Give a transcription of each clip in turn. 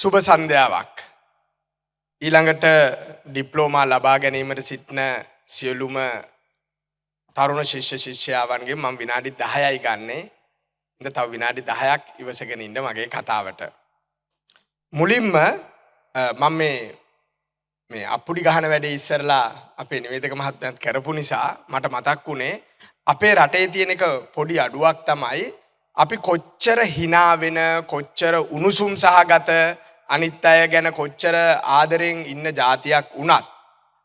සුබ සන්ධ්‍යාවක්. ඊළඟට ඩිප්ලෝමා ලබා ගැනීමට සිටින සියලුම තරුණ ශිෂ්‍ය ශිෂ්‍යාවන්ගෙන් මම විනාඩි 10යි ගන්නෙ. ඉතින් තව විනාඩි 10ක් ඉවසගෙන ඉන්න මගේ කතාවට. මුලින්ම මම මේ අප්පුඩි ගහන වැඩේ ඉස්සරලා අපේ නිවේදක මහත්මයාත් කරපු නිසා මට මතක් වුණේ අපේ රටේ තියෙන එක පොඩි අඩුවක් තමයි අපි කොච්චර hina වෙන කොච්චර උණුසුම් සහගත අනිත් අය ගැන කොච්චර ආදරෙන් ඉන්න જાතියක් වුණත්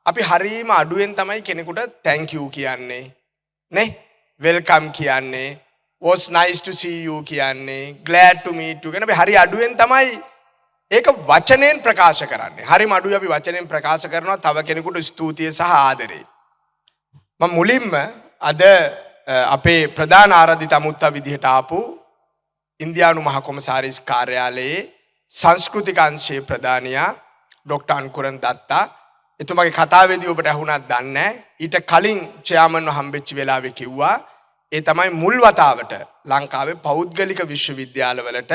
අපි හරීම අඩුවෙන් තමයි කෙනෙකුට thank you කියන්නේ නේ welcome කියන්නේ was nice to see you කියන්නේ glad to meet you කියන අපි හරි අඩුවෙන් තමයි ඒක වචනෙන් ප්‍රකාශ කරන්නේ. හරිම අඩුයි අපි වචනෙන් ප්‍රකාශ කරනවා තව කෙනෙකුට ස්තුතිය සහ ආදරේ. මම මුලින්ම අද අපේ ප්‍රධාන ආරාධිත අමුත්තා විදිහට ආපු ඉන්දියානු මහ කොමසාරිස් කාර්යාලයේ සංස්කෘතික අංශයේ ප්‍රධානියා ඩොක්ටර් අන්කුරන් දත්තා එතුමාගේ කතාවේදී ඔබට අහුණාද දන්නේ නැහැ. ඊට කලින් චෙයාමන්ව හම්බෙච්ච වෙලාවේ කිව්වා ඒ තමයි මුල් වතාවට ලංකාවේ පෞද්ගලික විශ්වවිද්‍යාලවලට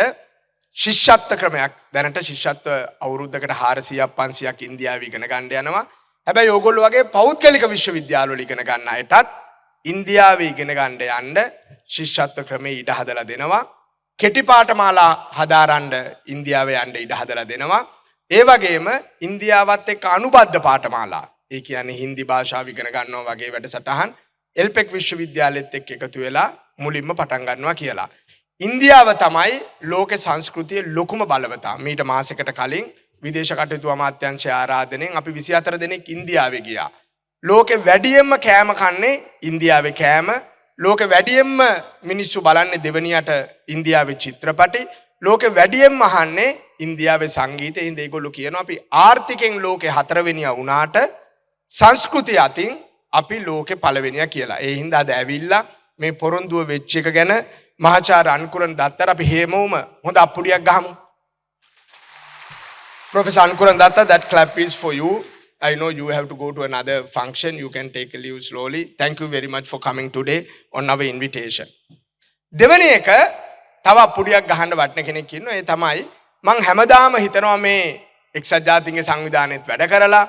ශිෂ්‍යත්ව ක්‍රමයක් දැනට ශිෂ්‍යත්ව අවුරුද්දකට 400ක් 500ක් ඉන්දියාවේ ඉගෙන ගන්න යනවා. හැබැයි ඕගොල්ලෝ වගේ පෞද්ගලික විශ්වවිද්‍යාලවල ඉගෙන ගන්න අයටත් ඉන්දියාවේ ඉගෙන ගන්න යන්න ශිෂ්‍යත්ව ක්‍රමේ ඉඩ හදලා දෙනවා. කෙටි පාඨමාලා හදාරන්න ඉන්දියාවේ යන්න ඉඩ හදලා දෙනවා. ඒ වගේම ඉන්දියාවත් එක්ක අනුබද්ධ පාඨමාලා ඒ කියන්නේ හින්දි භාෂාව ඉගෙන ගන්නවා වගේ වැඩසටහන් එල්පෙක් විශ්වවිද්‍යාලෙත් එක්ක එකතු වෙලා මුලින්ම පටන් ගන්නවා කියලා. ඉන්දියාව තමයි ලෝක සංස්කෘතියේ ලොකුම බලවතා. මීට මාසයකට කලින් විදේශ කටයුතු අමාත්‍යාංශය ආරාධනෙන් අපි 24 දෙනෙක් ඉන්දියාවේ ගියා. ලෝකෙ වැඩියෙන්ම කෑම කන්නේ ඉන්දියාවේ කෑම. ලෝකෙ වැඩියෙන්ම මිනිස්සු බලන්නේ දෙවනියට ඉන්දියාවේ චිත්‍රපටි. ලෝකෙ වැඩියෙන්ම අහන්නේ ඉන්දියාවේ සංගීතය. ඉතින් ඒගොල්ලෝ කියනවා අපි ආර්ථිකෙන් ලෝකෙ 4 වෙනියා වුණාට සංස්කෘතිය අතින් අපි ලෝකෙ පළවෙනියා කියලා. ඒ හින්දා අද ඇවිල්ලා මේ පොරොන්දුව වෙච්ච එක ගැන මහාචාර්ය අන්කුරන් දත්තට අපි හේමවම හොඳ අප්පුඩියක් ගහමු. Professor Ankuran Datta, that clap is for you. I know you have to go to another function. You can take a leave slowly. Thank you very much for coming today on our invitation. දෙවෙනි එක තව අප්පුඩියක් ගහන්න වටන කෙනෙක් ඉන්නවා. ඒ තමයි මං හැමදාම හිතනවා මේ එක්සත් ජාතීන්ගේ සංවිධානයේත් වැඩ කරලා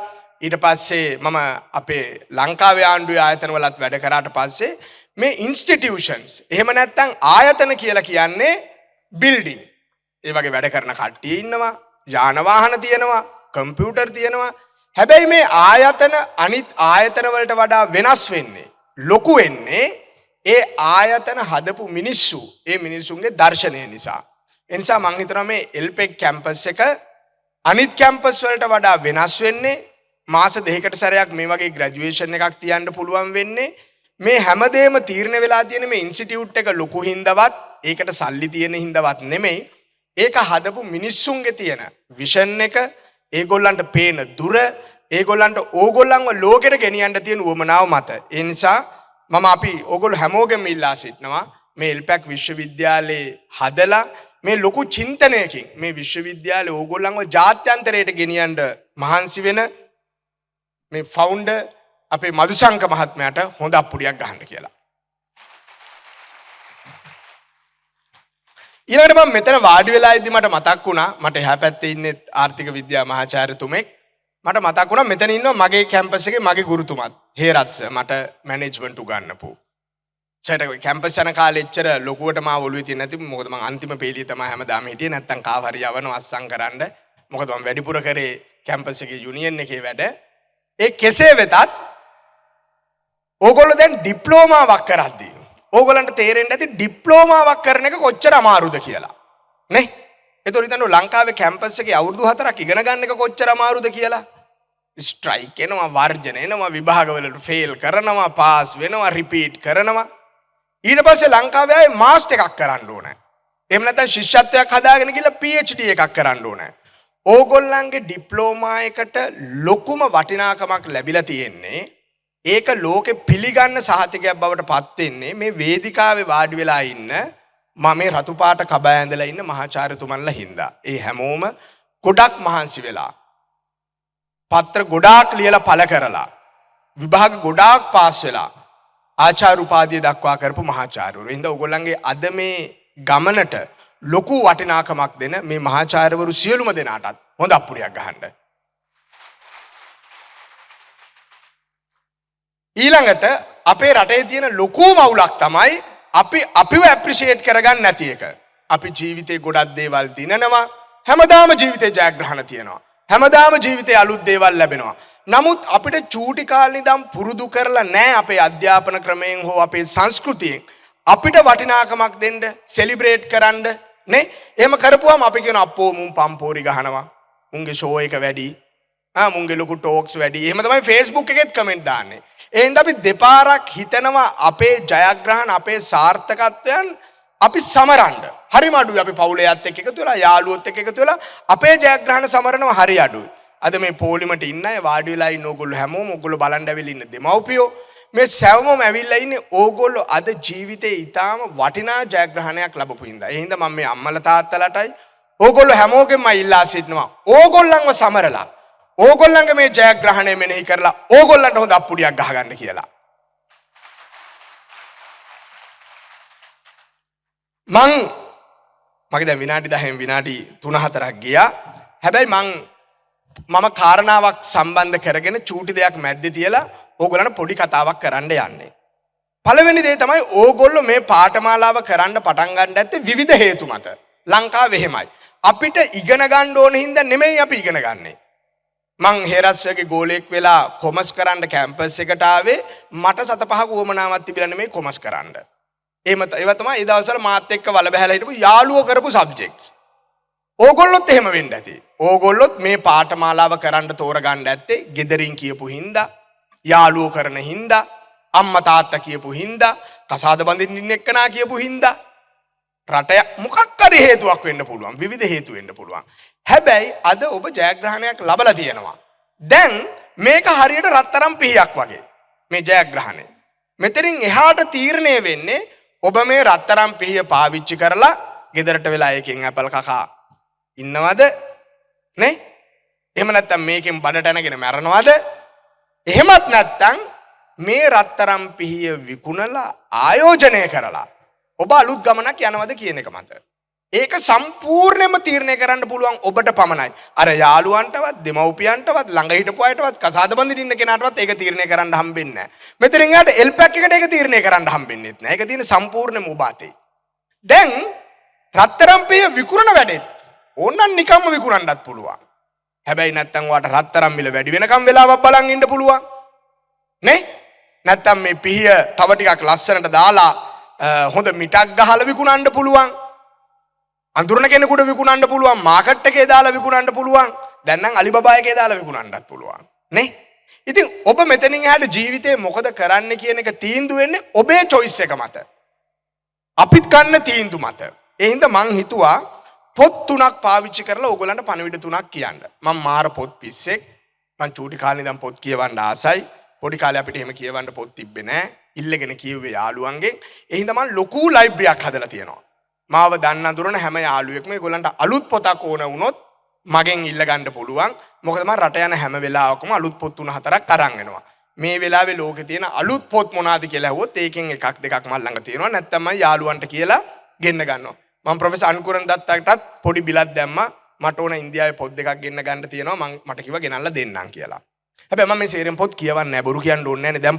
ඊට පස්සේ මම අපේ ලංකාවේ ආණ්ඩුවේ ආයතනවලත් වැඩ කරාට පස්සේ මේ institutions එහෙම නැත්නම් ආයතන කියලා කියන්නේ building. ඒ වගේ වැඩ කරන කට්ටිය ඉන්නවා, යාන වාහන තියෙනවා, කම්පියුටර් තියෙනවා. හැබැයි මේ ආයතන අනිත් ආයතන වලට වඩා වෙනස් වෙන්නේ, ලොකු වෙන්නේ ඒ ආයතන හදපු මිනිස්සු, ඒ මිනිස්සුන්ගේ දර්ශනය නිසා. ඒ නිසා මම හිතනවා මේ එල්පෙක් කැම්පස් එක අනිත් කැම්පස් වලට වඩා වෙනස් වෙන්නේ මාස දෙකකට සැරයක් මේ වගේ ග්‍රැජුවේෂන් එකක් තියන්න පුළුවන් වෙන්නේ මේ හැමදේම තීරණය වෙලා තියෙන මේ ඉන්ස්ටිටියුට් එක ලොකු හින්දාවත් ඒකට සල්ලි තියෙන හින්දාවත් නෙමෙයි ඒක හදපු මිනිස්සුන්ගේ තියෙන විෂන් එක ඒගොල්ලන්ට පේන දුර ඒගොල්ලන්ට ඕගොල්ලන්ව ලෝකෙට ගෙනියන්න තියෙන උවමනාව මත ඒ නිසා මම අපි ඕගොල්ලෝ හැමෝගෙම ඉල්ලා සිටිනවා මේ එල්පැක් විශ්වවිද්‍යාලයේ හදලා මේ ලොකු චින්තනයකින් මේ විශ්වවිද්‍යාලය ඕගොල්ලන්ව ජාත්‍යන්තරයට ගෙනියන්න මහන්සි වෙන මේ ෆවුන්ඩර් අපේ මදුශංක මහත්මයාට හොඳ අප්පුඩියක් ගහන්න කියලා. ඊළඟට මම මෙතන වාඩි වෙලා ඉද්දි මට මතක් වුණා මට එහා පැත්තේ ඉන්නේ ආර්ථික විද්‍යා මහාචාර්යතුමෙක්. මට මතක් වුණා මෙතන ඉන්නවා මගේ කැම්පස් එකේ මගේ ගුරුතුමත් හේරත් සර් මට මැනේජ්මන්ට් උගන්වපු. සර් කැම්පස් යන කාලේ එච්චර ලොකුවට මාව ඔළුවේ තියෙන්නේ නැති මොකද මම අන්තිම පේලිය තමයි හැමදාම හිටියේ නැත්තම් කාව හරි යවන අස්සම් කරන්න. මොකද මම වැඩිපුර කරේ කැම්පස් එකේ යුනියන් එකේ වැඩ. ඒ කෙසේ වෙතත් ඕගොල්ලෝ දැන් ඩිප්ලෝමාවක් කරද්දී ඕගොල්ලන්ට තේරෙන්නේ නැති ඩිප්ලෝමාවක් කරන එක කොච්චර අමාරුද කියලා නේ. ඒතකොට හිතන්න ලංකාවේ කැම්පස් එකේ අවුරුදු 4ක් ඉගෙන ගන්න එක කොච්චර අමාරුද කියලා. ස්ට්‍රයික් එනවා, වර්ජන එනවා, විභාගවලට ෆේල් කරනවා, පාස් වෙනවා, රිපීට් කරනවා. ඊට පස්සේ ලංකාවේ ආයේ මාස්ටර් එකක් කරන්න ඕනේ. එහෙම නැත්නම් ශිෂ්‍යත්වයක් හදාගෙන ගිහලා PhD එකක් කරන්න ඕනේ. ඕගොල්ලන්ගේ ඩිප්ලෝමා එකට ලොකුම වටිනාකමක් ලැබිලා තියෙන්නේ ඒක ලෝකෙ පිළිගන්න සහතිකයක් බවට පත් වෙන්නේ මේ වේදිකාවේ වාඩි වෙලා ඉන්න මම මේ රතු පාට කබය ඇඳලා ඉන්න මහාචාර්යතුමන්ලා හින්දා. ඒ හැමෝම ගොඩක් මහන්සි වෙලා පත්‍ර ගොඩාක් ලියලා පළ කරලා විභාග ගොඩාක් පාස් වෙලා ආචාර්ය උපාධිය දක්වා කරපු මහාචාර්යවරු. හින්දා ඕගොල්ලන්ගේ අද මේ ගමනට ලොකු වටිනාකමක් දෙන මේ මහාචාර්යවරු සියලුම දෙනාටත් හොඳ අප්පුඩියක් ගහන්න. ඊළඟට අපේ රටේ තියෙන ලොකුම අවුලක් තමයි අපිව ඇප්‍රීෂিয়েට් කරගන්න නැති එක. අපි ජීවිතේ ගොඩක් දේවල් දිනනවා. හැමදාම ජීවිතේ ජයග්‍රහණ තියෙනවා. හැමදාම ජීවිතේ අලුත් දේවල් ලැබෙනවා. නමුත් අපිට චූටි කාලේ ඉඳන් පුරුදු කරලා නැහැ අපේ අධ්‍යාපන ක්‍රමයෙන් හෝ අපේ සංස්කෘතියෙන් අපිට වටිනාකමක් දෙන්න, සෙලිබ්‍රේට් කරන්න නේ. එහෙම කරපුවාම අපි කියන අප්පෝ මුන් පම්පෝරි ගහනවා. මුන්ගේ ෂෝ එක වැඩි. මුන්ගේ ලොකු ටෝක්ස් වැඩි. එහෙම තමයි Facebook එකෙත් කමෙන්ට් දාන්නේ. එහෙනම් අපි දෙපාරක් හිතනවා අපේ ජයග්‍රහණ අපේ සාර්ථකත්වයන් අපි සමරන්න. හරිම අඩුයි. අපි පවුලේ අයත් එක්ක එකතු වෙලා යාළුවොත් එක්ක එකතු වෙලා අපේ ජයග්‍රහණ සමරනවා හරි අඩුයි. අද මේ පොලිමට ඉන්න අය වාඩි වෙලා ඉන්න ඕගොල්ලෝ හැමෝම ඕගොල්ලෝ බලන් ඇවිල්ලා ඉන්න දෙමව්පියෝ මේ සැවොම ඇවිල්ලා ඉන්නේ ඕගොල්ලෝ අද ජීවිතේ ඊටාම වටිනා ජයග්‍රහණයක් ලැබපු හින්දා. ඒ හින්දා මම මේ අම්මලා තාත්තලාටයි ඕගොල්ලෝ හැමෝගෙම ඉල්ලා සිටිනවා. ඕගොල්ලන්ව සමරලා ඕගොල්ලන්ගේ මේ ජයග්‍රහණය මෙනෙහි කරලා ඕගොල්ලන්ට හොඳ අප්පුඩියක් ගහගන්න කියලා. මගේ දැන් විනාඩි 10න් විනාඩි 3-4ක් ගියා. හැබැයි මම කාරණාවක් සම්බන්ධ කරගෙන චූටි දෙයක් මැද්දේ තියලා ඕගොල්ලන්ට පොඩි කතාවක් කරන්න යන්නේ. පළවෙනි දේ තමයි ඕගොල්ලෝ මේ පාඨමාලාව කරන්න පටන් ගන්න ඇත්තේ විවිධ හේතු මත. ලංකාවේ එහෙමයි. අපිට ඉගෙන ගන්න ඕන හින්දා නෙමෙයි අපි ඉගෙන ගන්නෙ. මං හේරත්ස්ගේ ගෝලයක් වෙලා කොමර්ස් කරන්න කැම්පස් එකට ආවේ මට 7-5ක උවමනාවක් තිබිලා නෙමෙයි කොමර්ස් කරන්න. ඒව තමයි ඒ දවස්වල මාත් එක්ක වල බහැලා හිටපු යාළුවෝ කරපු සබ්ජෙක්ට්ස්. ඕගොල්ලොත් එහෙම වෙන්න ඇති. ඕගොල්ලොත් මේ පාඨමාලාව කරන්න තෝරගන්න ඇත්තේ ගෙදරින් කියපු හින්දා, යාළුවෝ කරන හින්දා, අම්මා තාත්තා කියපු හින්දා, කසාද බඳින්න ඉන්න එක්කනා කියපු හින්දා. රට මොකක් හරි හේතුවක් වෙන්න පුළුවන්. විවිධ හේතු වෙන්න පුළුවන්. හැබැයි අද ඔබ ජයග්‍රහණයක් ලබලා තියෙනවා. දැන් මේක හරියට රත්තරන් පිහියක් වගේ. මේ ජයග්‍රහණය. මෙතනින් එහාට තීරණය වෙන්නේ ඔබ මේ රත්තරන් පිහිය පාවිච්චි කරලා ගෙදරට වෙලා එකෙන් ඇපල් කකා ඉන්නවද? නේ? එහෙම නැත්නම් මේකෙන් බඩට ඇනගෙන මැරනවද? එහෙමත් නැත්නම් මේ රත්තරන් පිහිය විකුණලා ආයෝජනය කරලා ඔබ අලුත් ගමනක් යනවද කියන එක මත. ඒක සම්පූර්ණයෙන්ම තීරණය කරන්න පුළුවන් ඔබට පමණයි. අර යාළුවන්ටවත්, දෙමව්පියන්ටවත්, ළඟ හිටපු අයටවත්, කසාද බඳින්න ඉන්න කෙනාටවත් ඒක තීරණය කරන්න හම්බෙන්නේ නැහැ. මෙතනින් එහාට එල්පැක් එකට ඒක තීරණය කරන්න හම්බෙන්නේත් නැහැ. ඒක තියෙන සම්පූර්ණයෙන්ම ඔබ අතේ. දැන් රත්තරන් පිහිය විකුණන වැඩෙත් ඕනනම් නිකම්ම විකුණන්නත් පුළුවන්. හැබැයි නැත්තම් ඔයාට රත්තරන් මිල වැඩි වෙනකම් වෙලාවක් බලන් ඉන්න පුළුවන්. නේ? නැත්තම් මේ පිහිය තව ටිකක් ලස්සනට දාලා හොඳ මිටක් ගහලා විකුණන්න පුළුවන්. අඳුරන කෙනෙකුට විකුණන්න පුළුවන්. මාකට් එකේ දාලා විකුණන්න පුළුවන්. දැන් නම් අලිබබා එකේ දාලා විකුණන්නත් පුළුවන්. නේ? ඉතින් ඔබ මෙතනින් එහාට ජීවිතේ මොකද කරන්න කියන එක තීන්දුව වෙන්නේ ඔබේ choice එක මත. අපිත් ගන්න තීන්දුව මත. ඒ හින්දා මං හිතුවා පොත් 3ක් පාවිච්චි කරලා ඕගොල්ලන්ට පණිවිඩ 3ක් කියන්න. මම මාර පොත් පිස්සෙක්. මං චූටි කාලේ ඉඳන් පොත් කියවන්න ආසයි. පොඩි කාලේ අපිට එහෙම කියවන්න පොත් තිබ්බේ නැහැ. ඉල්ලගෙන කියුවේ යාළුවන්ගෙන්. ඒ හින්දා මං ලොකු ලයිබ්‍රරියක් හදලා තියෙනවා. මාව දන්න අඳුරන හැම යාළුවෙක්ම ඒගොල්ලන්ට අලුත් පොතක් ඕන වුණොත් මගෙන් ඉල්ල ගන්න පුළුවන්. මොකද මම රට යන හැම වෙලාවකම අලුත් පොත් 3-4ක් අරන් එනවා. මේ වෙලාවේ ලෝකේ තියෙන අලුත් පොත් මොනවාද කියලා ඇහුවොත් ඒකෙන් එකක් දෙකක් මල් ළඟ තියෙනවා. නැත්නම් මම යාළුවන්ට කියලා ගෙන්න ගන්නවා. මම ප්‍රොෆෙසර් අනුකරන් දත්තටත් පොඩි බිලක් දැම්මා. මට ඕන ඉන්දියාවේ පොත් දෙකක් ගෙන්න ගන්න තියෙනවා. මට කිව්වා ගෙනල්ලා දෙන්නම් කියලා. හැබැයි මම මේ සේරෙන් පොත් කියවන්නේ නැහැ. බොරු කියන්න ඕනේ නැහැ නේ. දැන්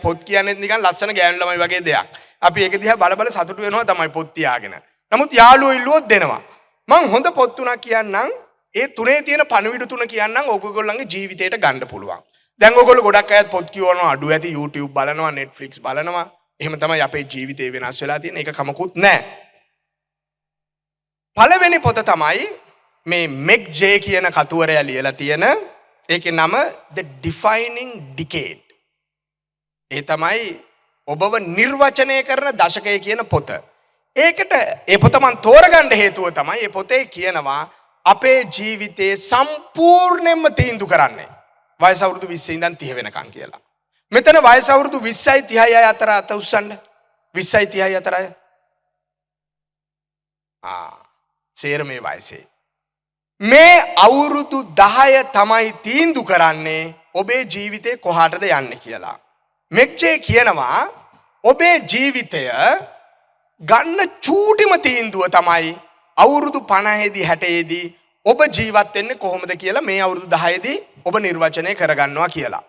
පොත් කියන්නේ නිකන් ලස්සන ගෑනු ළමයි වගේ දෙයක්. අපි ඒක දිහා බල සතුටු වෙනවා තමයි පොත් තියාගෙන. නමුත් යාළුවෝ ඉල්ලුවොත් දෙනවා. මං හොඳ පොත් 3ක් කියන්නම්. ඒ තුනේ තියෙන පණිවිඩ 3 කියන්නම් ඔයගොල්ලන්ගේ ජීවිතයට ගන්න පුළුවන්. දැන් ඔයගොල්ලෝ ගොඩක් අයත් පොත් කියවනවා අඩු ඇති YouTube බලනවා Netflix බලනවා. එහෙම තමයි අපේ ජීවිතේ වෙනස් වෙලා තියෙන්නේ. ඒක කමකුත් නැහැ. පළවෙනි පොත තමයි මේ මෙක් ජේ කියන කතුවරයා ලියලා තියෙන ඒකේ නම The Defining Decade. ඒ තමයි ඔබව නිර්වචනය කරන දශකය කියන පොත. ඒකට ඒ පොත මන් තෝරගන්න හේතුව තමයි ඒ පොතේ කියනවා අපේ ජීවිතේ සම්පූර්ණයෙන්ම තීන්දුව කරන්නේ වයස අවුරුදු 20 ඉඳන් 30 වෙනකන් කියලා. මෙතන වයස අවුරුදු 20යි 30යි අතර අත උස්සන්න. 20යි 30යි අතර අය. සේර මේ වයසේ. මේ අවුරුදු 10 තමයි තීන්දුව කරන්නේ ඔබේ ජීවිතේ කොහාටද යන්නේ කියලා. මෙක්චේ කියනවා ඔබේ ජීවිතය ගන්න චූටිම තීන්දුව තමයි අවුරුදු 50ේදී 60ේදී ඔබ ජීවත් වෙන්නේ කොහොමද කියලා මේ අවුරුදු 10ේදී ඔබ නිර්වචනය කරගන්නවා කියලා.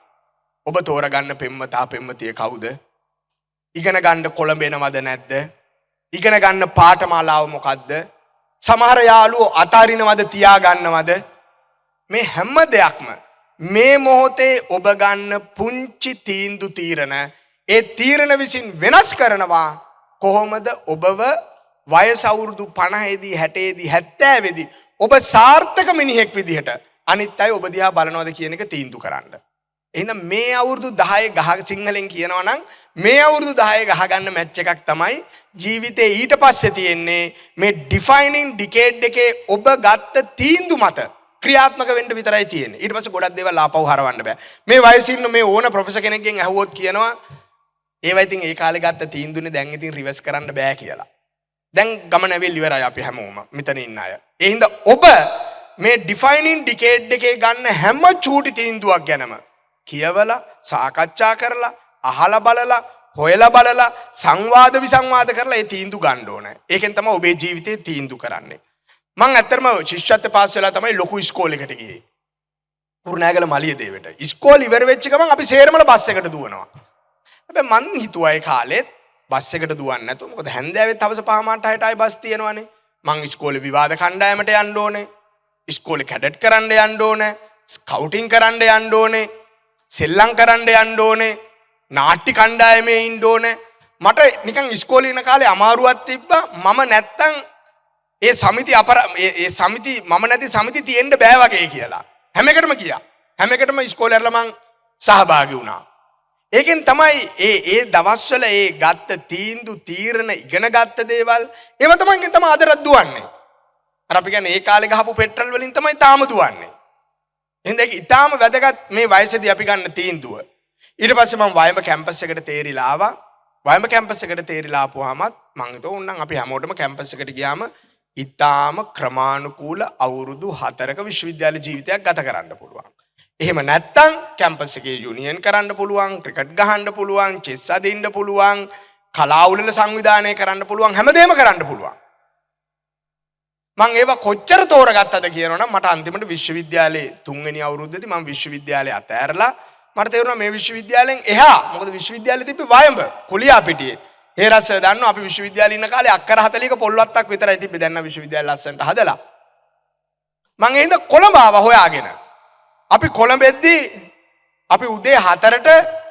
ඔබ තෝරගන්න පෙම්වතා පෙම්වතිය කවුද? ඉගෙන ගන්න කොළඹෙනවද නැද්ද? ඉගෙන ගන්න පාඨමාලාව මොකද්ද? සමහර යාළුවෝ අතාරිනවද තියාගන්නවද? මේ හැම දෙයක්ම මේ මොහොතේ ඔබ ගන්න පුංචි තීරණ ඒ තීරණ විසින් වෙනස් කරනවා කොහොමද ඔබව වයස අවුරුදු 50ේදී 60ේදී 70ේදී ඔබ සාර්ථක මිනිහෙක් විදිහට අනිත් අය ඔබ දිහා බලනවද කියන එක තීන්දුව කරන්න. එහෙනම් මේ අවුරුදු 10 ගහ සිංහලෙන් කියනවා නම් මේ අවුරුදු 10 ගහ ගන්න මැච් එකක් තමයි ජීවිතේ ඊට පස්සේ තියෙන්නේ මේ ඩිෆයිනින් ඩිකේඩ් එකේ ඔබ ගත්ත තීන්දුව මත ක්‍රියාත්මක වෙන්න විතරයි තියෙන්නේ. ඊට පස්සේ ගොඩක් දේවල් ආපහු හරවන්න බෑ. මේ වයසේ ඉන්න මේ ඕන ප්‍රොෆෙසර් කෙනෙක්ගෙන් අහුවොත් කියනවා ඒවා ඉතින් ඒ කාලේ ගත්ත තීන්දුවනේ දැන් ඉතින් රිවර්ස් කරන්න බෑ කියලා. දැන් ගමන ඇවිල් ඉවරයි අපි හැමෝම මෙතන ඉන්න අය. ඒ හින්දා ඔබ මේ ඩිෆයිනින් ඩිකේඩ් එකේ ගන්න හැම චූටි තීන්දුවක් ගැනම කියවලා සාකච්ඡා කරලා අහලා බලලා හොයලා බලලා සංවාද විසංවාද කරලා ඒ තීන්දුව ගන්න ඕනේ. ඒකෙන් තමයි ඔබේ ජීවිතේ තීන්දුව කරන්නේ. මං ඇත්තටම ශිෂ්‍යත්ව පාස් වෙලා තමයි ලොකු ඉස්කෝලේකට ගියේ. කුරුණෑගල මලියදේවට. ඉස්කෝලේ ඉවර වෙච්ච ගමන් අපි සේරමල බස් එකට දුවනවා. හැබැයි මං හිතුවා ඒ කාලෙත් බස් එකට දුවන්නේ නැතුව මොකද හැන්දෑවෙත් හවස 5:00ට 6:00ට ආයි බස් තියෙනවනේ. මං ඉස්කෝලේ විවාද කණ්ඩායමට යන්න ඕනේ. ඉස්කෝලේ කැඩට් කරන්න යන්න ඕනේ. ස්කවුටින් කරන්න යන්න ඕනේ. සෙල්ලම් කරන්න යන්න ඕනේ. නාට්‍ය කණ්ඩායමේ ඉන්න ඕනේ. මට නිකන් ඉස්කෝලේ ඉන කාලේ අමාරුවක් තිබ්බා. මම නැත්තම් ඒ සමිති ඒ සමිති මම නැති සමිති තියෙන්න බෑ වගේ කියලා. හැම එකටම ගියා. හැම එකටම ඉස්කෝලේ ඇරලා මං සහභාගී වුණා. ඒකෙන් තමයි ඒ දවස්වල ඒ ගත්ත තීරණ ඉගෙන ගත්ත දේවල් ඒව තමයි අදට දුවන්නේ. අර අපි කියන්නේ ඒ කාලේ ගහපු පෙට්‍රල් වලින් තමයි තාම දුවන්නේ. එහෙනම් ඒක ඊටාම වැදගත් මේ වයසේදී අපි ගන්න තීන්දුව. ඊට පස්සේ මම වයඹ කැම්පස් එකට තේරිලා ආවා. වයඹ කැම්පස් එකට තේරිලා ආපුවාමත් මං හිතුවා ඕන්නම් අපි හැමෝටම කැම්පස් එකට ගියාම ඊටාම ක්‍රමානුකූල අවුරුදු 4ක විශ්වවිද්‍යාල ජීවිතයක් ගත කරන්න පුළුවන්. එහෙම නැත්තම් කැම්පස් එකේ යුනියන් කරන්න පුළුවන්, ක්‍රිකට් ගහන්න පුළුවන්, චෙස් අදින්න පුළුවන්, කලාඋළෙල සංවිධානය කරන්න පුළුවන්, හැමදේම කරන්න පුළුවන්. මං ඒව කොච්චර තෝරගත්තද කියනවනම් මට අන්තිමට විශ්වවිද්‍යාලේ 3 වෙනි අවුරුද්දේදී මම විශ්වවිද්‍යාලේ අතෑරලා මට තේරුණා මේ විශ්වවිද්‍යාලෙන් එහා මොකද විශ්වවිද්‍යාලේ තිබ්බේ වයඹ කුලියාපිටියේ. හේරස්ස දන්නවා අපි විශ්වවිද්‍යාලේ ඉන්න කාලේ අක්කර 40ක පොල්වත්තක් විතරයි තිබ්බේ. දැන් නම් විශ්වවිද්‍යාල ලස්සනට හදලා. මං එහෙනම් කොළඹ ආවා හොයාගෙන. අපි කොළඹෙද්දී අපි උදේ 4ට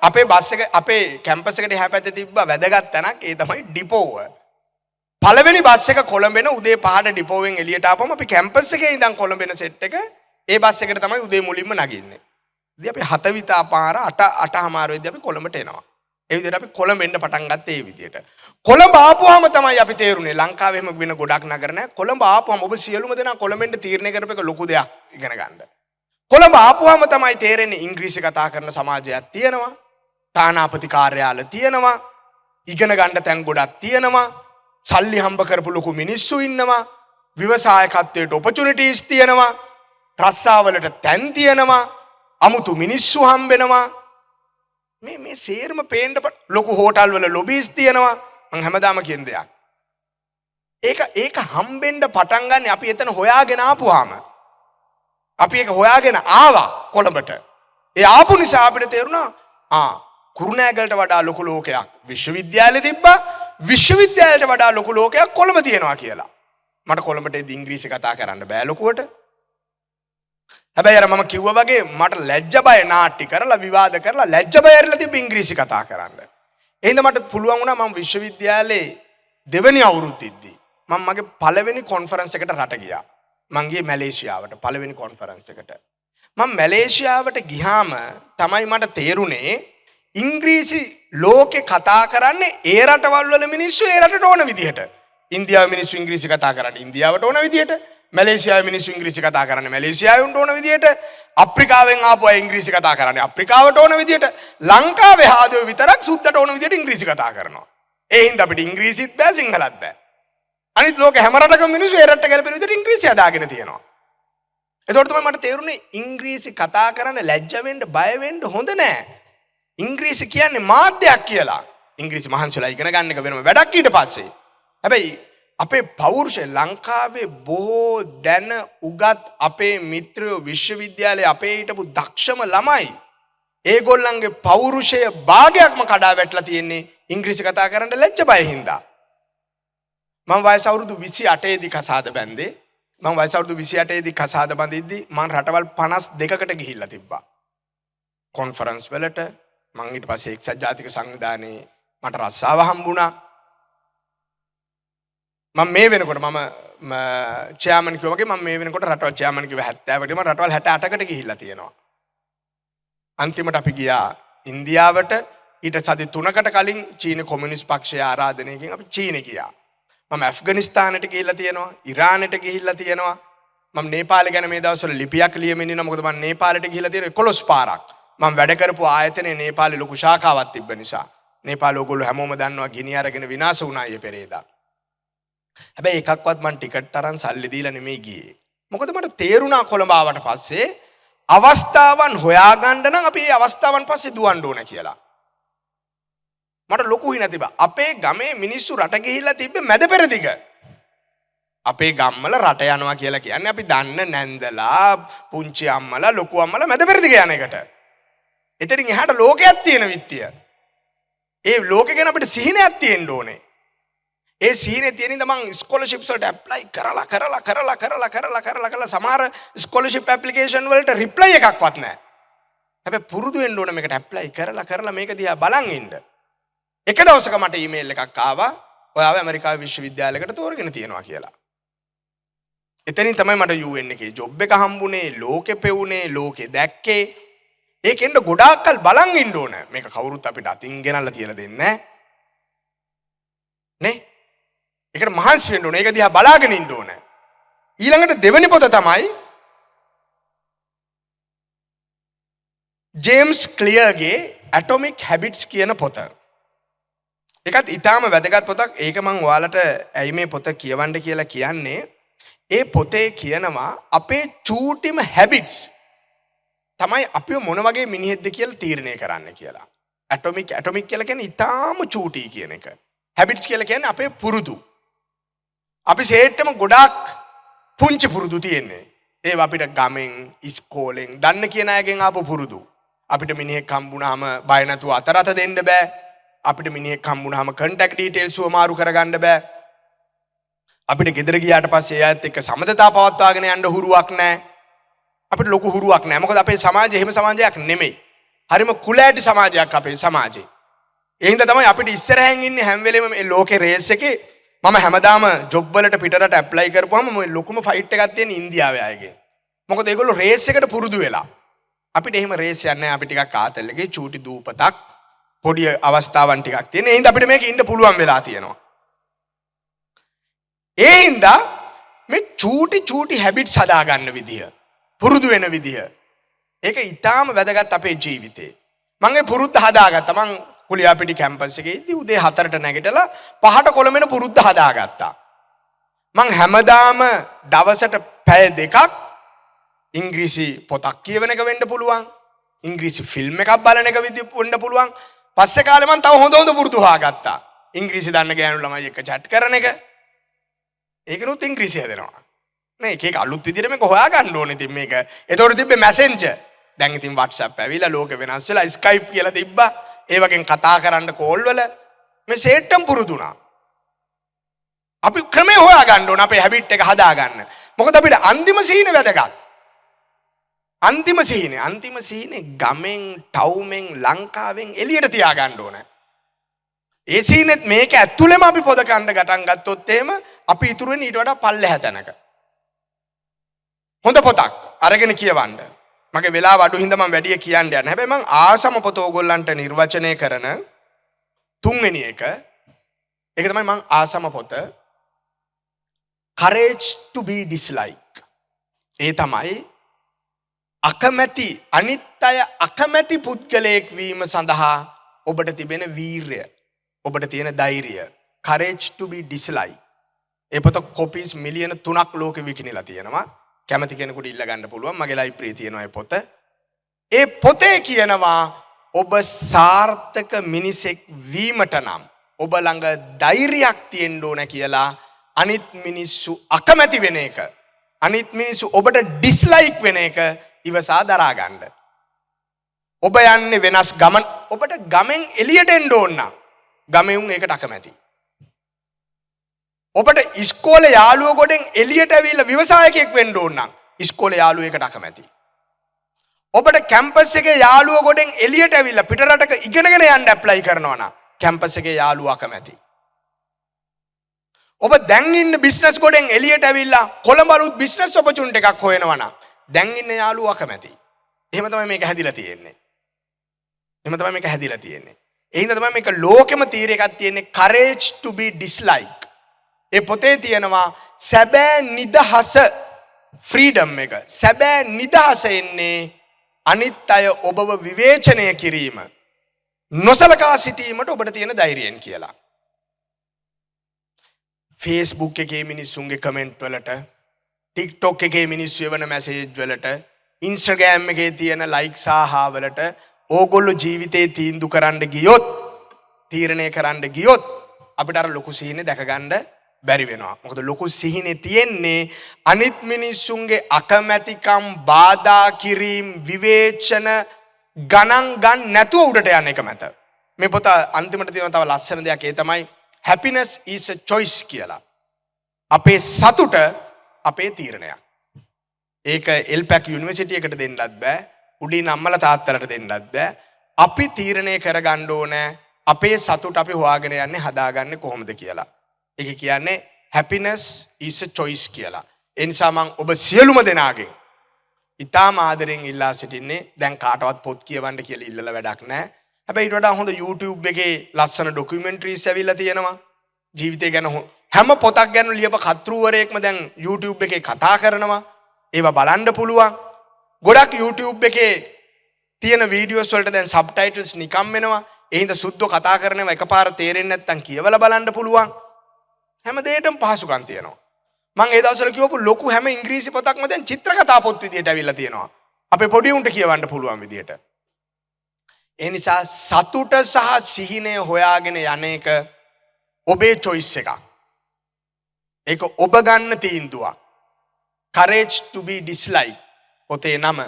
අපේ බස් එක අපේ කැම්පස් එකට එහා පැත්තේ තිබ්බ වැදගත් තැනක් ඒ තමයි ඩිපෝව. පළවෙනි බස් එක කොළඹෙන උදේ 5ට ඩිපෝවෙන් එළියට ආපම අපි කැම්පස් එකේ ඉඳන් කොළඹෙන සෙට් එක ඒ බස් එකට තමයි උදේ මුලින්ම නගින්නේ. ඉතින් අපි 7 විතා පාර 8:00 වෙද්දී අපි කොළඹට එනවා. ඒ විදිහට අපි කොළඹෙන්න පටන් ගත්තේ ඒ විදිහට. කොළඹ ආපුවාම තමයි අපි තේරුනේ ලංකාවේම වෙන ගොඩක් නගර නැහැ. කොළඹ ආපුවාම ඔබ සියලුම දෙනා කොළඹෙන්න තීරණය කරපේක ලොකු දෙයක් ඉගෙන ගන්න. කොළඹ ආපුවාම තමයි තේරෙන්නේ ඉංග්‍රීසි කතා කරන සමාජයක් තියෙනවා. තානාපති කාර්යාල තියෙනවා. ඉගෙන ගන්න තැන් ගොඩක් තියෙනවා. සල්ලි හම්බ කරපු ලොකු මිනිස්සු ඉන්නවා. ව්‍යවසායකත්වයට ඔපචුනිටිස් තියෙනවා. රස්සාවලට තැන් තියෙනවා. අමුතු මිනිස්සු හම්බෙනවා. මේ සේරම පේන්න ලොකු හෝටල් වල ලොබීස් තියෙනවා. මම හැමදාම කියන දෙයක්. ඒක හම්බෙන්න පටන් ගන්න අපි එතන හොයාගෙන ආපුවාම. අපි ඒක හොයාගෙන ආවා කොළඹට. ඒ ආපු නිසා අපිට තේරුණා කුරුණෑගලට වඩා ලොකු ලෝකයක් විශ්වවිද්‍යාලේ තිබ්බා. විශ්වවිද්‍යාලයට වඩා ලොකු ලෝකයක් කොළඹ තියෙනවා කියලා. මට කොළඹට ඉංග්‍රීසි කතා කරන්න බෑ ලොකුවට. හැබැයි අර මම කිව්වා වගේ මට ලැජ්ජ බය නාට්‍ය කරලා විවාද කරලා ලැජ්ජ බය ඇරලා තිබ්බ ඉංග්‍රීසි කතා කරන්න. එහෙනම් මට පුළුවන් වුණා මම විශ්වවිද්‍යාලේ දෙවෙනි අවුරුද්දේදී මම මගේ පළවෙනි කොන්ෆරන්ස් එකට රට ගියා. මං ගියේ මැලේසියාවට පළවෙනි කොන්ෆරන්ස් එකට. මම මැලේසියාවට ගියාම තමයි මට තේරුනේ ඉංග්‍රීසි ලෝකේ කතා කරන්නේ ඒ රටවල් වල මිනිස්සු ඒ රටට ඕන විදිහට. ඉන්දියාවේ මිනිස්සු ඉංග්‍රීසි කතා කරන්නේ ඉන්දියාවට ඕන විදිහට. මැලේසියාවේ මිනිස්සු ඉංග්‍රීසි කතා කරන්නේ මැලේසියාවට ඕන විදිහට. අප්‍රිකාවෙන් ආපු අය ඉංග්‍රීසි කතා කරන්නේ අප්‍රිකාවට ඕන විදිහට. ලංකාවේ ආදෝ විතරක් සුද්දට ඕන විදිහට ඉංග්‍රීසි කතා කරනවා. ඒ හින්දා අපිට ඉංග්‍රීසිත් බෑ සිංහලත් බෑ. අනිත් ලෝකේ හැම රටකම මිනිස්සු ඒ රටට ගැලපෙන විදිහට ඉංග්‍රීසි හදාගෙන තියෙනවා. එතකොට තමයි මට තේරුනේ ඉංග්‍රීසි කතා කරන්න ලැජ්ජ වෙන්න බය වෙන්න හොඳ නෑ. ඉංග්‍රීසි කියන්නේ මාධ්‍යයක් කියලා. ඉංග්‍රීසි මහන්සිලා ඉගෙන ගන්න එක වෙනම වැඩක් ඊට පස්සේ. හැබැයි අපේ පෞරුෂය ලංකාවේ බොහෝ දැන උගත් අපේ මිත්‍රයෝ විශ්වවිද්‍යාලයේ අපේ හිටපු දක්ෂම ළමයි ඒගොල්ලන්ගේ පෞරුෂය භාගයක්ම කඩා වැටලා තියෙන්නේ ඉංග්‍රීසි කතා කරන්න ලැජ්ජ බය හින්දා. මම වයස අවුරුදු 28 දී කසාද බැන්දේ. මම වයස අවුරුදු 28 දී කසාද බඳිද්දි මම රටවල් 52කට ගිහිල්ලා තිබ්බා. කොන්ෆරන්ස් වලට මම ඊට පස්සේ එක්සත් ජාතික සංවිධානයේ මට රස්සාව හම්බුණා. මම මේ වෙනකොට මම චෙයාමන් කිව්වා වගේ මම මේ වෙනකොට රටවල් චෙයාමන් කිව්ව 70කට මම රටවල් 68කට ගිහිල්ලා තියෙනවා. අන්තිමට අපි ගියා ඉන්දියාවට. ඊට සති 3කට කලින් චීන කොමියුනිස්ට් පක්ෂයේ ආරාධනයකින් අපි චීනෙ ගියා. මම ඇෆ්ගනිස්තානයට ගිහිල්ලා තියෙනවා, ඉරානෙට ගිහිල්ලා තියෙනවා. මම නේපාලේ ගැන මේ දවස්වල ලිපියක් ලියමින් ඉන්නවා. මොකද මම නේපාලෙට ගිහිල්ලා තියෙනවා 11 පාරක්. මම වැඩ කරපු ආයතනයේ නේපාලේ ලොකු ශාඛාවක් තිබ්බ නිසා. නේපාලේ ඕගොල්ලෝ හැමෝම දන්නවා ගිනි අරගෙන විනාශ වුණා ඊයේ පෙරේදා. හැබැයි එකක්වත් මම ටිකට් අරන් සල්ලි දීලා නෙමෙයි ගියේ. මොකද මට තේරුණා කොළඹ ආවට පස්සේ අවස්ථාවන් හොයාගන්න නම් අපි මේ අවස්ථාවන් පස්සේ දුවන්න ඕන කියලා. මට ලොකු හිනා තිබ්බා. අපේ ගමේ මිනිස්සු රට ගිහිල්ලා තිබ්බේ මැද පෙරදිග. අපේ ගම්වල රට යනවා කියලා කියන්නේ අපි දන්න නැන්දලා, පුංචි අම්මලා, ලොකු අම්මලා මැද පෙරදිග යන එකට. එතනින් එහාට ලෝකයක් තියෙන විත්තිය. ඒ ලෝකේ ගැන අපිට සිහිනයක් තියෙන්න ඕනේ. ඒ සීනේ තියෙන ඉඳ මං ස්කෝලර්ෂිප්ස් වලට ඇප්ලයි කරලා සමහර ස්කෝලර්ෂිප් ඇප්ලිකේෂන් වලට රිප්ලයි එකක්වත් නැහැ. හැබැයි පුරුදු වෙන්න ඕන මේකට ඇප්ලයි කරලා මේක දිහා බලන් ඉන්න. එක දවසක මට ඊමේල් එකක් ආවා ඔයාව ඇමරිකාවේ විශ්වවිද්‍යාලයකට තෝරගෙන තියනවා කියලා. එතනින් තමයි මට UN එකේ ජොබ් එක හම්බුනේ, ලෝකෙ පෙවුනේ, ලෝකෙ දැක්කේ. ඒකෙන්ද ගොඩාක් කල් බලන් ඉන්න ඕන. මේක කවුරුත් අපිට අතින් ගෙනල්ලා තියලා දෙන්නේ නැහැ. නේ? ඒකට මහන්සි වෙන්න ඕනේ. ඒක දිහා බලාගෙන ඉන්න ඕනේ. ඊළඟට දෙවෙනි පොත තමයි ජේම්ස් ක්ලියර්ගේ Atomic Habits කියන පොත. ඒකත් ඊටාම වැදගත් පොතක්. ඒක මම ඔයාලට ඇයි මේ පොත කියවන්න කියලා කියන්නේ. ඒ පොතේ කියනවා අපේ චූටිම habits තමයි අපිව මොන වගේ මිනිහෙක්ද කියලා තීරණය කරන්න කියලා. Atomic කියලා කියන්නේ ඊටාම චූටි කියන එක. Habits කියලා කියන්නේ අපේ පුරුදු. අපි සේට්ටම ගොඩාක් පුංචි පුරුදු තියෙන්නේ. ඒවා අපිට ගමෙන්, ඉස්කෝලෙන්, දන්න කියන අයගෙන් ආපු පුරුදු. අපිට මිනිහෙක් හම්බුනහම බය නැතුව අතරත දෙන්න බෑ. අපිට මිනිහෙක් හම්බුනහම contact details මාරු කරගන්න බෑ. අපිට ගෙදර ගියාට පස්සේ එයාත් එක්ක සමතතා පවත්වාගෙන යන්න හුරුවක් නැහැ. අපිට ලොකු හුරුවක් නැහැ. මොකද අපේ සමාජය එහෙම සමාජයක් නෙමෙයි. හරිම කුලෑටි සමාජයක් අපේ සමාජේ. ඒ හින්දා තමයි අපිට ඉස්සරහින් ඉන්නේ හැම වෙලෙම මේ ලෝකේ රේස් එකේ. මම හැමදාම ජොබ් වලට පිටරට ඇප්ලයි කරපුවාම මේ ලොකුම ෆයිට් එකක් තියෙන ඉන්දියාවේ අයගේ. මොකද ඒගොල්ලෝ රේස් එකට පුරුදු වෙලා. අපිට එහෙම රේස් යන්නේ නැහැ. අපි ටිකක් ආතල් එකේ චූටි දූපතක් පොඩි අවස්ථාවන් ටිකක් තියෙන. ඒ හින්දා අපිට මේක ඉන්න පුළුවන් වෙලා තියෙනවා. ඒ හින්දා මේ චූටි හැබිට්ස් හදාගන්න විදිය, පුරුදු වෙන විදිය, ඒක ඊටාම වැදගත් අපේ ජීවිතේ. මම ඒ පුරුද්ද හදාගත්තා. මම කුලියාපිටි කැම්පස් එකේ ඉඳි උදේ 4ට නැගිටලා 5ට කොළඹෙන පුරුද්ද හදාගත්තා. මං හැමදාම දවසට පැය 2ක් ඉංග්‍රීසි පොතක් කියවන එක වෙන්න පුළුවන්. ඉංග්‍රීසි ෆිල්ම් එකක් බලන එක වෙන්න පුළුවන්. පස්සේ කාලේ මං තව හොඳ පුරුදු හොයාගත්තා. ඉංග්‍රීසි දන්න ගෑනු ළමයි එක්ක chat කරන එක. ඒකනොත් ඉංග්‍රීසි හදනවා. නේ එක අලුත් විදිහට මේක හොයාගන්න ඕනේ. ඉතින් මේක ඒතකොට තිබ්බේ මැසෙන්ජර්. දැන් ඉතින් WhatsApp ඇවිල්ලා ලෝකෙ වෙනස් වෙලා Skype කියලා තිබ්බා. ඒ වගේ කතා කරන්න කෝල් වල මේ සේට්ටම් පුරුදුනා. අපි ක්‍රමේ හොයාගන්න ඕන අපේ හැබිට් එක හදාගන්න. මොකද අපිට අන්තිම සීන වැදගත්. අන්තිම සීනේ ගමෙන්, ටවුමෙන්, ලංකාවෙන් එළියට තියාගන්න ඕන. ඒ සීනෙත් මේක ඇතුළෙම අපි පොද කන්න ගටන් ගත්තොත් එහෙම අපි ඉතුරු වෙන ඊට වඩා පල්ලෙහා තැනක. හොඳ පොතක් අරගෙන කියවන්න. මගේ වෙලාව අඩු හින්දා මම වැඩි කියන්න යන්නේ. හැබැයි මම ආසම පොත ඕගොල්ලන්ට නිර්වචනය කරන තුන්වෙනි එක. ඒක තමයි මම ආසම පොත. Courage to be disliked. ඒ තමයි අනිත් අය අකමැති පුද්ගලයෙක් වීම සඳහා ඔබට තිබෙන වීරය, ඔබට තියෙන ධෛර්යය. Courage to be disliked. ඒ පොත කොපීස් මිලියන 3ක් ලෝකෙ විකිණිලා තියෙනවා. කැමති කෙනෙකුට ඉල්ල ගන්න පුළුවන්. මගේ ලයිබ්‍රරියේ තියෙනවා ඒ පොත. ඒ පොතේ කියනවා ඔබ සාර්ථක මිනිසෙක් වීමට නම් ඔබ ළඟ ධෛර්යයක් තියෙන්න ඕන කියලා අනිත් මිනිස්සු අකමැති වෙන එක, අනිත් මිනිස්සු ඔබට ඩිස්ලයික් වෙන එක ඉවසා දරා ගන්න. ඔබ යන්නේ වෙනස් ගමන, ඔබට ගමෙන් එළියට එන්න ඕන නම් ගමේ උන් ඒකට අකමැති. ඔබට ඉස්කෝලේ යාළුවෝ ගොඩෙන් එළියට ඇවිල්ලා ව්‍යවසායකයෙක් වෙන්න ඕන නම් ඉස්කෝලේ යාළුවෝ ඒකට අකමැති. ඔබට කැම්පස් එකේ යාළුවෝ ගොඩෙන් එළියට ඇවිල්ලා පිට රටක ඉගෙනගෙන යන්න ඇප්ලයි කරනවා නම් කැම්පස් එකේ යාළුවෝ අකමැති. ඔබ දැන් ඉන්න බිස්නස් ගොඩෙන් එළියට ඇවිල්ලා කොළඹලුත් බිස්නස් ඔපචුනිටි එකක් හොයනවා නම් දැන් ඉන්න යාළුවෝ අකමැති. එහෙම තමයි මේක හැදිලා තියෙන්නේ. එහෙම තමයි මේක හැදිලා තියෙන්නේ. ඒ හින්දා තමයි මේක ලෝකෙම තීර එකක් තියෙන්නේ, courage to be disliked. ඒ පොතේ තියෙනවා සැබෑ නිදහස, ෆ්‍රීඩම් එක. සැබෑ නිදහස එන්නේ අනිත් අය ඔබව විවේචනය කිරීම, නොසලකා සිටීමට ඔබට තියෙන ධෛර්යයෙන් කියලා. Facebook එකේ මිනිස්සුන්ගේ කමෙන්ට් වලට, TikTok එකේ මිනිස්සු එවන මැසේජ් වලට, Instagram එකේ තියෙන ලයික්ස් ආහා වලට ඕගොල්ලෝ ජීවිතේ තීන්දුව කරන්න ගියොත්, තීරණය කරන්න ගියොත් අපිට අර ලොකු සිහිනේ දැක ගන්න බැරි වෙනවා. මොකද ලොකු සිහිනේ තියෙන්නේ අනිත් මිනිස්සුන්ගේ අකමැතිකම්, බාධා කිරීම, විවේචන ගණන් ගන්න නැතුව උඩට යන එක මත. මේ පොත අන්තිමට තියෙන තව ලස්සන දෙයක්, ඒ තමයි happiness is a choice කියලා. අපේ සතුට අපේ තීරණයක්. ඒක එල්පැක් යුනිවර්සිටි එකට දෙන්නත් බෑ, උඩින් අම්මලා තාත්තලාට දෙන්නත් බෑ. අපි තීරණය කරගන්න ඕනේ අපේ සතුට අපි හොයාගෙන යන්නේ, හදාගන්නේ කොහොමද කියලා. ඒක කියන්නේ happiness is a choice කියලා. ඒ නිසා මම ඔබ සියලුම දෙනාගෙන් ඉතාම ආදරෙන් ඉල්ලා සිටින්නේ, දැන් කාටවත් පොත් කියවන්න කියලා ඉල්ලලා වැඩක් නැහැ. හැබැයි ඊට වඩා හොඳ YouTube එකේ ලස්සන ඩොකියුමෙන්ටරිස් ඇවිල්ලා තියෙනවා. ජීවිතය ගැන හැම පොතක් ගැන ලියප කතෘවරයෙක්ම දැන් YouTube එකේ කතා කරනවා. ඒවා බලන්න පුළුවන්. ගොඩක් YouTube එකේ තියෙන වීඩියෝස් වලට දැන් සබ්ටයිටල්ස් නිකම් වෙනවා. ඒ හින්දා සුද්ධෝ කතා කරනවා එකපාර තේරෙන්නේ නැත්නම් කියවලා බලන්න පුළුවන්. හැම දෙයකටම පහසුකම් තියෙනවා. මම ඒ දවස්වල කියවපු ලොකු හැම ඉංග්‍රීසි පොතක්ම දැන් චිත්‍ර කතා පොත් විදියට ඇවිල්ලා තියෙනවා. අපේ පොඩි උන්ට කියවන්න පුළුවන් විදියට. ඒ නිසා සතුට සහ සිහිනය හොයාගෙන යන එක ඔබේ choice එකක්. ඒක ඔබ ගන්න තීන්දුවක්. courage to be disliked පොතේ නම.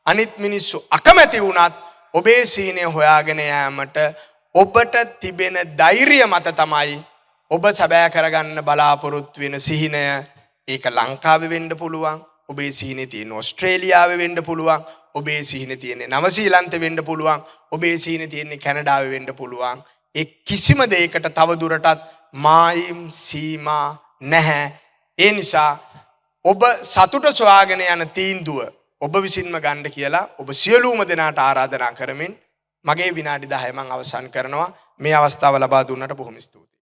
අනිත් මිනිස්සු අකමැති වුණත් ඔබේ සිහිනය හොයාගෙන යාමට ඔබට තිබෙන ධෛර්යය මත තමයි ඔබ සැබෑ කරගන්න බලාපොරොත්තු වෙන සිහිනය. ඒක ලංකාවේ වෙන්න පුළුවන්, ඔබේ සිහිනේ තියෙන ඕස්ට්‍රේලියාවේ වෙන්න පුළුවන්, ඔබේ සිහිනේ තියෙන නවසීලන්තේ වෙන්න පුළුවන්, ඔබේ සිහිනේ තියෙන කැනඩාවේ වෙන්න පුළුවන්. ඒ කිසිම දෙයකට තව දුරටත් මායිම් සීමා නැහැ. ඒ නිසා ඔබ සතුට සොයාගෙන යන තීන්දුව ඔබ විසින්ම ගන්න කියලා ඔබ සියලුම දෙනාට ආරාධනා කරමින් මගේ විනාඩි 10 මම අවසන් කරනවා. මේ අවස්ථාව ලබා දුන්නට බොහොම ස්තුතියි.